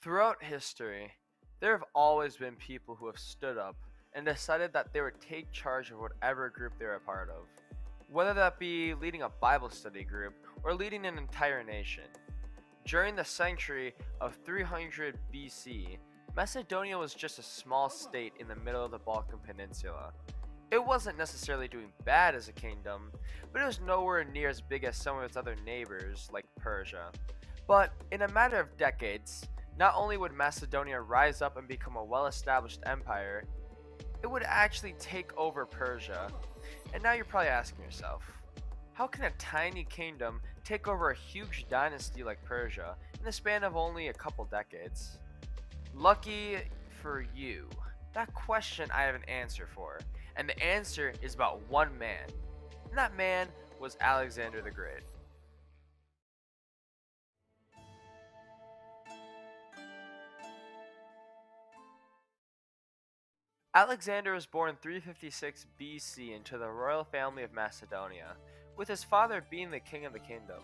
Throughout history, there have always been people who have stood up and decided that they would take charge of whatever group they're a part of, whether that be leading a Bible study group or leading an entire nation. During the century of 300 BC, Macedonia was just a small state in the middle of the Balkan Peninsula. It wasn't necessarily doing bad as a kingdom, but it was nowhere near as big as some of its other neighbors, like Persia. But in a matter of decades, not only would Macedonia rise up and become a well established empire, it would actually take over Persia. And now you're probably asking yourself, how can a tiny kingdom take over a huge dynasty like Persia in the span of only a couple decades? Lucky for you, that question I have an answer for, and the answer is about one man, and that man was Alexander the Great. Alexander was born 356 BC into the royal family of Macedonia, with his father being the king of the kingdom.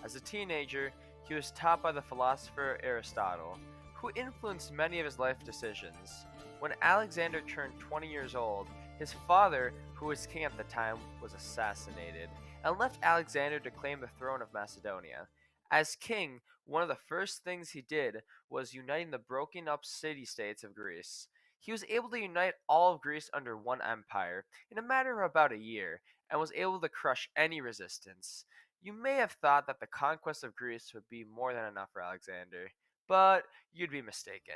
As a teenager, he was taught by the philosopher Aristotle, who influenced many of his life decisions. When Alexander turned 20 years old, his father, who was king at the time, was assassinated, and left Alexander to claim the throne of Macedonia. As king, one of the first things he did was uniting the broken up city states of Greece. He was able to unite all of Greece under one empire in a matter of about a year, and was able to crush any resistance. You may have thought that the conquest of Greece would be more than enough for Alexander, but you'd be mistaken.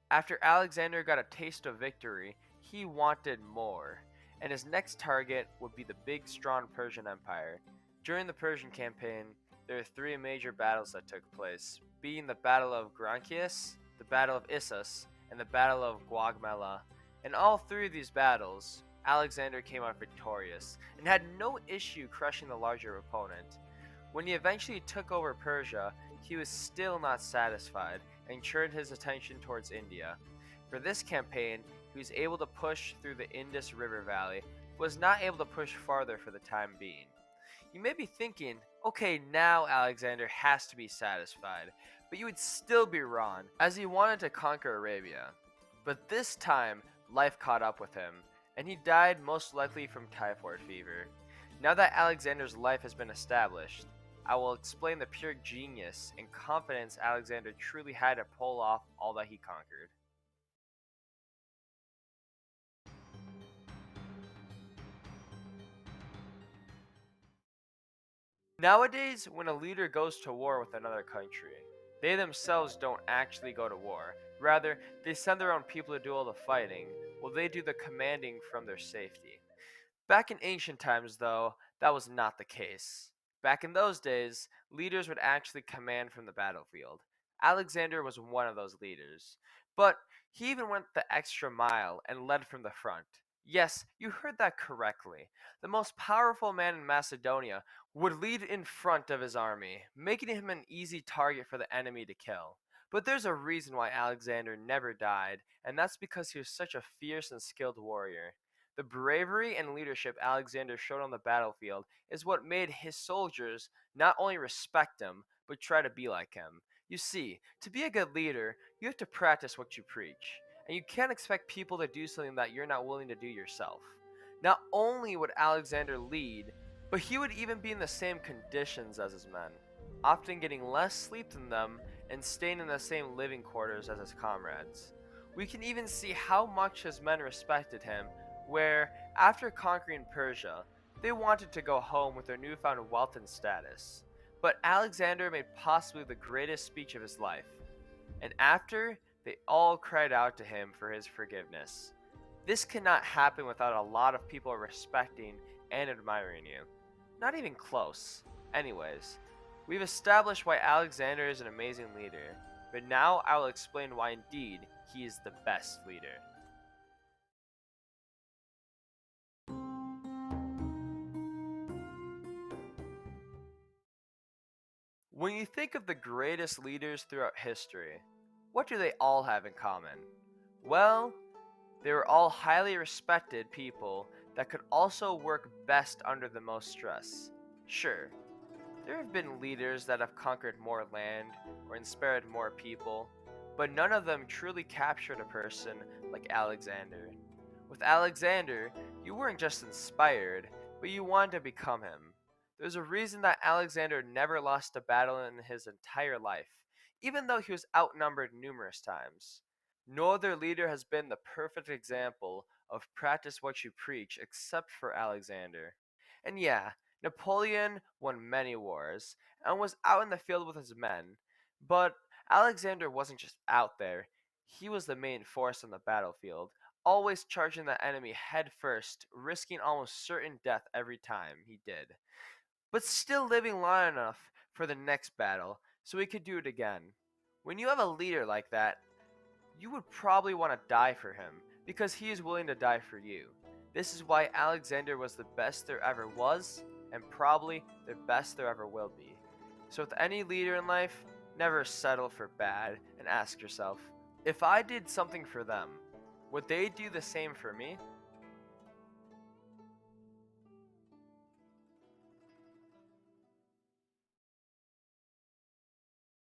After Alexander got a taste of victory, he wanted more, and his next target would be the big, strong Persian Empire. During the Persian campaign, there were three major battles that took place, being the Battle of Granchius, the Battle of Issus, and the Battle of Gaugamela. In all three of these battles, Alexander came out victorious and had no issue crushing the larger opponent. When he eventually took over Persia, he was still not satisfied and turned his attention towards India. For this campaign, he was able to push through the Indus River Valley, but was not able to push farther for the time being. You may be thinking, okay, now Alexander has to be satisfied, but you would still be wrong, as he wanted to conquer Arabia. But this time, life caught up with him, and he died most likely from typhoid fever. Now that Alexander's life has been established, I will explain the pure genius and confidence Alexander truly had to pull off all that he conquered. Nowadays, when a leader goes to war with another country, they themselves don't actually go to war. Rather, they send their own people to do all the fighting, while they do the commanding from their safety. Back in ancient times, though, that was not the case. Back in those days, leaders would actually command from the battlefield. Alexander was one of those leaders. But he even went the extra mile and led from the front. Yes, you heard that correctly. The most powerful man in Macedonia would lead in front of his army, making him an easy target for the enemy to kill. But there's a reason why Alexander never died, and that's because he was such a fierce and skilled warrior. The bravery and leadership Alexander showed on the battlefield is what made his soldiers not only respect him, but try to be like him. You see, to be a good leader, you have to practice what you preach, and you can't expect people to do something that you're not willing to do yourself. Not only would Alexander lead, but he would even be in the same conditions as his men, often getting less sleep than them and staying in the same living quarters as his comrades. We can even see how much his men respected him, where, after conquering Persia, they wanted to go home with their newfound wealth and status. But Alexander made possibly the greatest speech of his life, and after, they all cried out to him for his forgiveness. This cannot happen without a lot of people respecting and admiring you. Not even close. Anyways, we've established why Alexander is an amazing leader, but now I will explain why indeed he is the best leader. When you think of the greatest leaders throughout history, what do they all have in common? Well, they were all highly respected people that could also work best under the most stress. Sure, there have been leaders that have conquered more land or inspired more people, but none of them truly captured a person like Alexander. With Alexander, you weren't just inspired, but you wanted to become him. There's a reason that Alexander never lost a battle in his entire life, even though he was outnumbered numerous times. No other leader has been the perfect example of practice what you preach except for Alexander. And yeah, Napoleon won many wars and was out in the field with his men, but Alexander wasn't just out there, he was the main force on the battlefield, always charging the enemy head first, risking almost certain death every time he did, but still living long enough for the next battle so he could do it again. When you have a leader like that, you would probably want to die for him because he is willing to die for you. This is why Alexander was the best there ever was and probably the best there ever will be. So, with any leader in life, never settle for bad and ask yourself, if I did something for them, would they do the same for me?